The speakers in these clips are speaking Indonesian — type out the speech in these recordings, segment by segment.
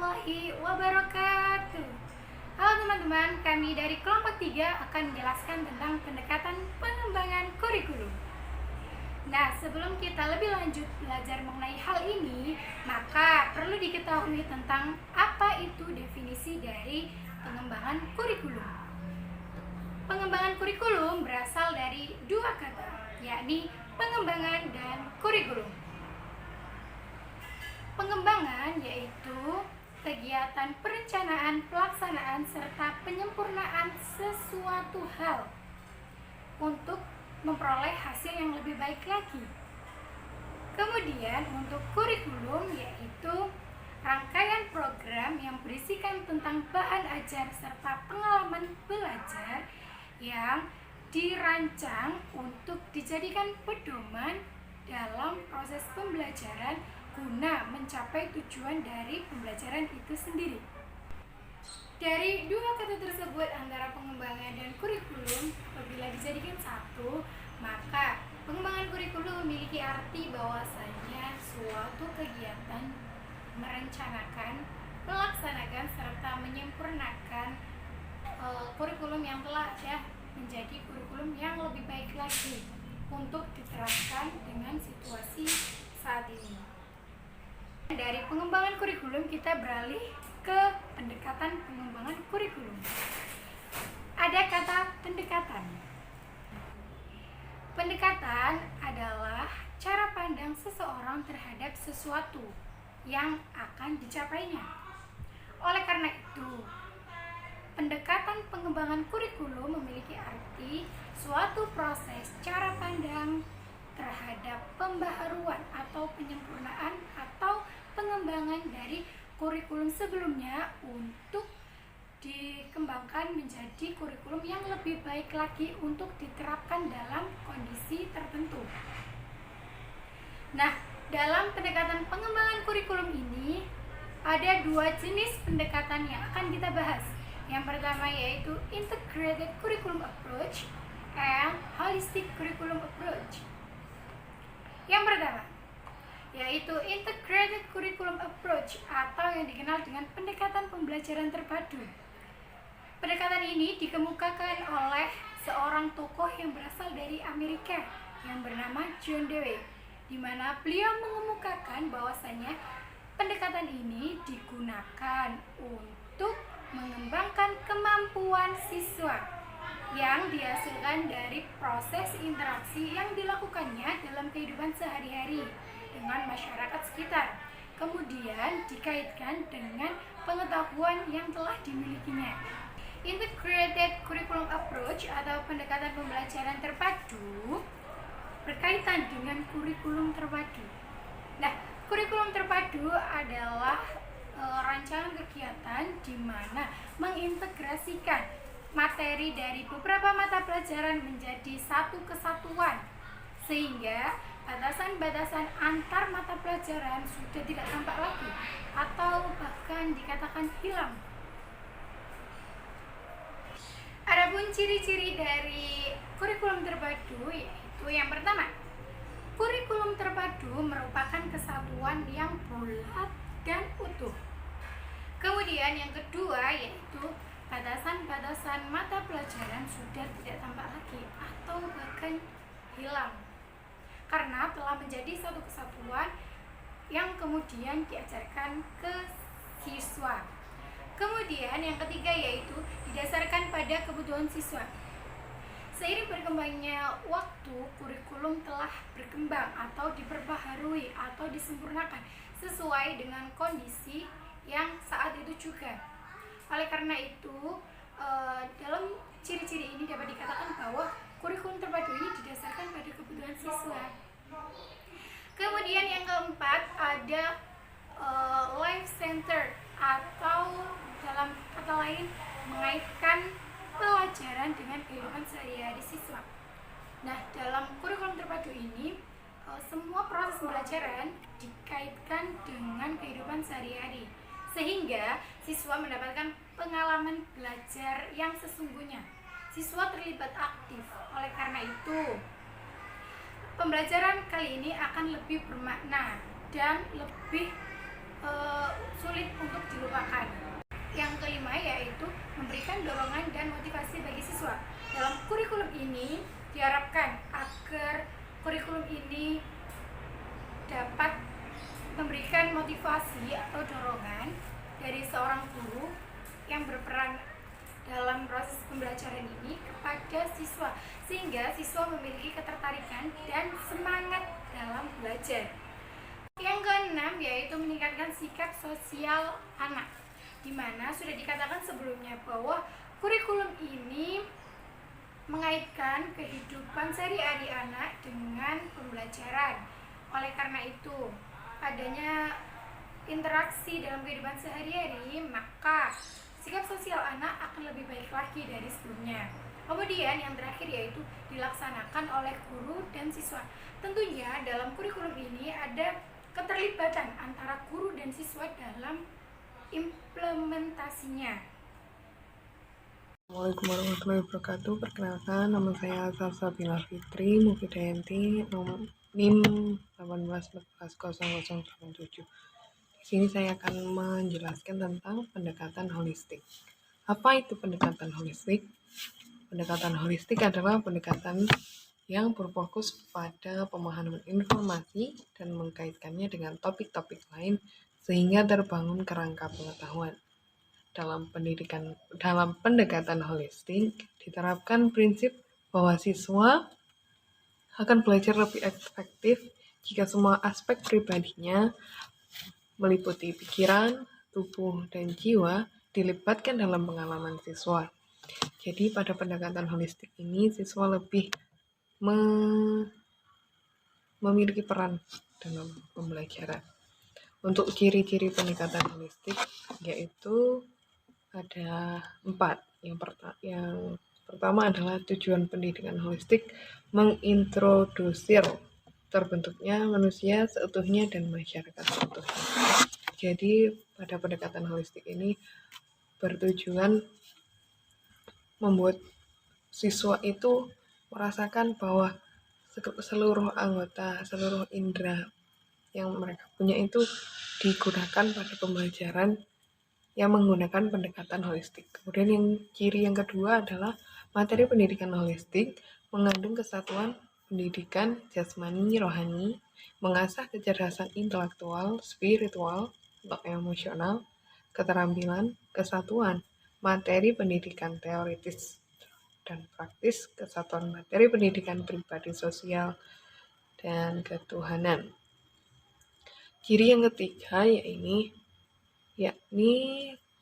warahmatullahi wabarakatuh. Halo teman-teman, kami dari kelompok 3 akan menjelaskan tentang pendekatan pengembangan kurikulum. Nah, sebelum kita lebih lanjut belajar mengenai hal ini, maka perlu diketahui tentang apa itu definisi dari pengembangan kurikulum. Pengembangan kurikulum berasal dari dua kata, yakni pengembangan dan kurikulum. Pengembangan yaitu kegiatan perencanaan, pelaksanaan, serta penyempurnaan sesuatu hal untuk memperoleh hasil yang lebih baik lagi. Kemudian untuk kurikulum yaitu rangkaian program yang berisikan tentang bahan ajar serta pengalaman belajar yang dirancang untuk dijadikan pedoman dalam proses pembelajaran guna mencapai tujuan dari pembelajaran itu sendiri. Dari dua kata tersebut antara pengembangan dan kurikulum, apabila dijadikan satu, maka pengembangan kurikulum memiliki arti bahwasanya suatu kegiatan merencanakan, melaksanakan, serta menyempurnakan kurikulum yang telah ada menjadi kurikulum yang lebih baik lagi untuk diterapkan dengan situasi saat ini. Dari pengembangan kurikulum kita beralih ke pendekatan pengembangan kurikulum. Ada kata pendekatan. Pendekatan adalah cara pandang seseorang terhadap sesuatu yang akan dicapainya. Oleh karena itu, pendekatan pengembangan kurikulum memiliki arti suatu proses cara pandang terhadap pembaharuan atau penyempurnaan atau pengembangan dari kurikulum sebelumnya untuk dikembangkan menjadi kurikulum yang lebih baik lagi untuk diterapkan dalam kondisi tertentu. Nah, dalam pendekatan pengembangan kurikulum ini ada dua jenis pendekatan yang akan kita bahas. Yang pertama yaitu Integrated Curriculum Approach and Holistic Curriculum Approach. Yang pertama yaitu Integrated Curriculum Approach atau yang dikenal dengan pendekatan pembelajaran terpadu. Pendekatan ini dikemukakan oleh seorang tokoh yang berasal dari Amerika yang bernama John Dewey, di mana beliau mengemukakan bahwasanya pendekatan ini digunakan untuk mengembangkan kemampuan siswa yang dihasilkan dari proses interaksi yang dilakukannya dalam kehidupan sehari-hari dengan masyarakat sekitar, kemudian dikaitkan dengan pengetahuan yang telah dimilikinya. Integrated Curriculum Approach atau pendekatan pembelajaran terpadu berkaitan dengan kurikulum terpadu. Nah, kurikulum terpadu adalah rancangan kegiatan di mana mengintegrasikan materi dari beberapa mata pelajaran menjadi satu kesatuan, sehingga batasan-batasan antar mata pelajaran sudah tidak tampak lagi atau bahkan dikatakan hilang. Adapun ciri-ciri dari kurikulum terpadu yaitu yang pertama, kurikulum terpadu merupakan kesatuan yang bulat dan utuh. Kemudian yang kedua yaitu batasan-batasan mata pelajaran sudah tidak tampak lagi atau bahkan hilang karena telah menjadi satu kesatuan yang kemudian diajarkan ke siswa. Kemudian yang ketiga yaitu didasarkan pada kebutuhan siswa. Seiring berkembangnya waktu, kurikulum telah berkembang atau diperbaharui atau disempurnakan sesuai dengan kondisi yang saat itu juga. Oleh karena itu, dalam ciri-ciri ini dapat dikatakan bahwa kurikulum terpadu ini didasarkan pada kebutuhan siswa. Kemudian yang keempat ada life center atau dalam kata lain mengaitkan pelajaran dengan kehidupan sehari-hari siswa. Nah, dalam kurikulum terpadu ini semua proses pembelajaran dikaitkan dengan kehidupan sehari-hari, sehingga siswa mendapatkan pengalaman belajar yang sesungguhnya. Siswa terlibat aktif. Oleh karena itu, pembelajaran kali ini akan lebih bermakna dan lebih sulit untuk dilupakan. Yang kelima yaitu memberikan dorongan dan motivasi bagi siswa. Dalam kurikulum ini diharapkan agar kurikulum ini dapat memberikan motivasi atau dorongan dari seorang guru yang berperan dalam proses pembelajaran ini kepada siswa, sehingga siswa memiliki ketertarikan dan semangat dalam belajar. Yang keenam yaitu meningkatkan sikap sosial anak, di mana sudah dikatakan sebelumnya bahwa kurikulum ini mengaitkan kehidupan sehari-hari anak dengan pembelajaran. Oleh karena itu, adanya interaksi dalam kehidupan sehari-hari, maka sikap sosial anak akan lebih baik lagi dari sebelumnya. Kemudian yang terakhir yaitu dilaksanakan oleh guru dan siswa. Tentunya dalam kurikulum ini ada keterlibatan antara guru dan siswa dalam implementasinya. Assalamualaikum warahmatullahi wabarakatuh. Perkenalkan, nama saya Salsabila Fitri Mufidayanti, NIM 18140087. Di sini saya akan menjelaskan tentang pendekatan holistik. Apa itu pendekatan holistik? Pendekatan holistik adalah pendekatan yang berfokus pada pemahaman informasi dan mengkaitkannya dengan topik-topik lain sehingga terbangun kerangka pengetahuan. Dalam pendekatan holistik diterapkan prinsip bahwa siswa akan belajar lebih efektif jika semua aspek pribadinya meliputi pikiran, tubuh, dan jiwa dilibatkan dalam pengalaman siswa. Jadi pada pendekatan holistik ini siswa lebih memiliki peran dalam pembelajaran. Untuk ciri-ciri pendekatan holistik yaitu ada 4. Yang pertama adalah tujuan pendidikan holistik mengintrodusir terbentuknya manusia seutuhnya dan masyarakat seutuhnya. Jadi pada pendekatan holistik ini bertujuan membuat siswa itu merasakan bahwa seluruh anggota, seluruh indera yang mereka punya itu digunakan pada pembelajaran yang menggunakan pendekatan holistik. Kemudian yang ciri yang kedua adalah materi pendidikan holistik mengandung kesatuan pendidikan jasmani, rohani, mengasah kecerdasan intelektual, spiritual, atau emosional, keterampilan, kesatuan, materi pendidikan teoritis dan praktis, kesatuan materi pendidikan pribadi sosial, dan ketuhanan. Ciri yang ketiga yakni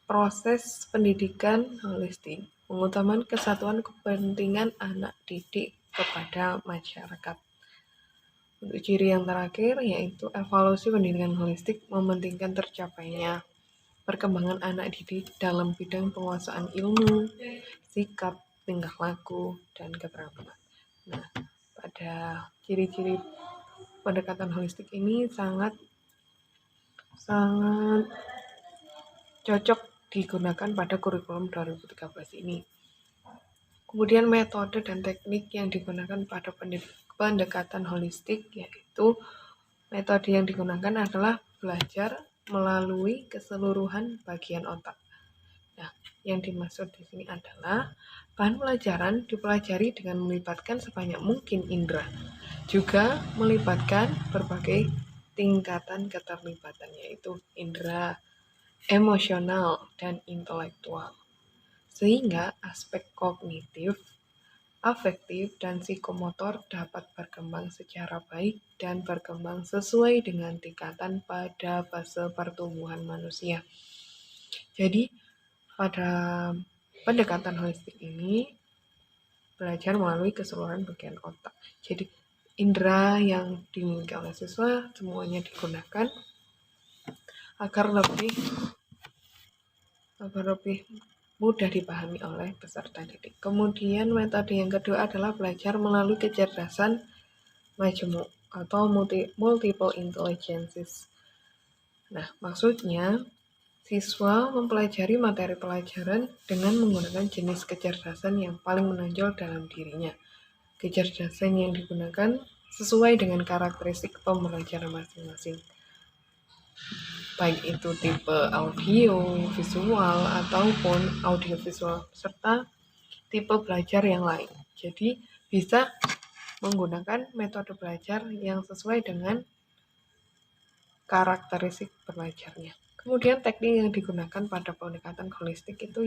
proses pendidikan holistik mengutamakan kesatuan kepentingan anak didik kepada masyarakat. Untuk ciri yang terakhir yaitu evaluasi pendidikan holistik mementingkan tercapainya perkembangan anak didik dalam bidang penguasaan ilmu, sikap, tingkah laku, dan keterampilan. Nah, pada ciri-ciri pendekatan holistik ini sangat cocok digunakan pada kurikulum 2013 ini. Kemudian metode dan teknik yang digunakan pada pendekatan holistik yaitu metode yang digunakan adalah belajar melalui keseluruhan bagian otak. Nah, yang dimaksud di sini adalah bahan pelajaran dipelajari dengan melibatkan sebanyak mungkin indera, juga melibatkan berbagai tingkatan keterlibatan yaitu indera, emosional, dan intelektual. Sehingga aspek kognitif, afektif, dan psikomotor dapat berkembang secara baik dan berkembang sesuai dengan tingkatan pada fase pertumbuhan manusia. Jadi, pada pendekatan holistik ini belajar melalui keseluruhan bagian otak. Jadi, indera yang dimiliki oleh siswa semuanya digunakan agar lebih mudah dipahami oleh peserta didik. Kemudian metode yang kedua adalah belajar melalui kecerdasan majemuk atau multiple intelligences. Nah, maksudnya siswa mempelajari materi pelajaran dengan menggunakan jenis kecerdasan yang paling menonjol dalam dirinya. Kecerdasan yang digunakan sesuai dengan karakteristik pembelajaran masing-masing. baik itu tipe audio, visual, ataupun audiovisual, serta tipe belajar yang lain. Jadi bisa menggunakan metode belajar yang sesuai dengan karakteristik belajarnya. Kemudian teknik yang digunakan pada pendekatan holistik itu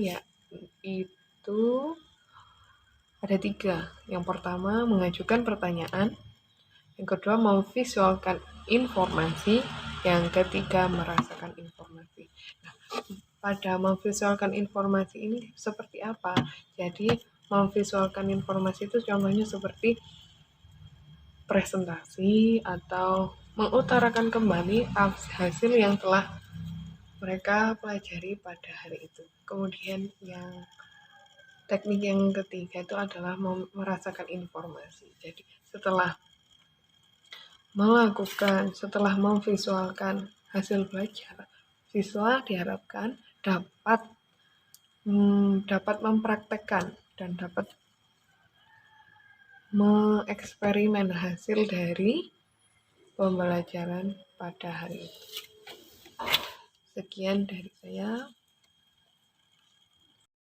ada 3. Yang pertama, mengajukan pertanyaan. Yang kedua, memvisualkan informasi. Yang ketiga, merasakan informasi. Nah, pada memvisualkan informasi ini seperti apa? Jadi, memvisualkan informasi itu contohnya seperti presentasi atau mengutarakan kembali hasil yang telah mereka pelajari pada hari itu. Kemudian teknik yang ketiga itu adalah merasakan informasi. Jadi setelah memvisualkan hasil belajar, siswa diharapkan dapat mempraktekkan dan dapat mengeksperimen hasil dari pembelajaran pada hari itu. Sekian dari saya.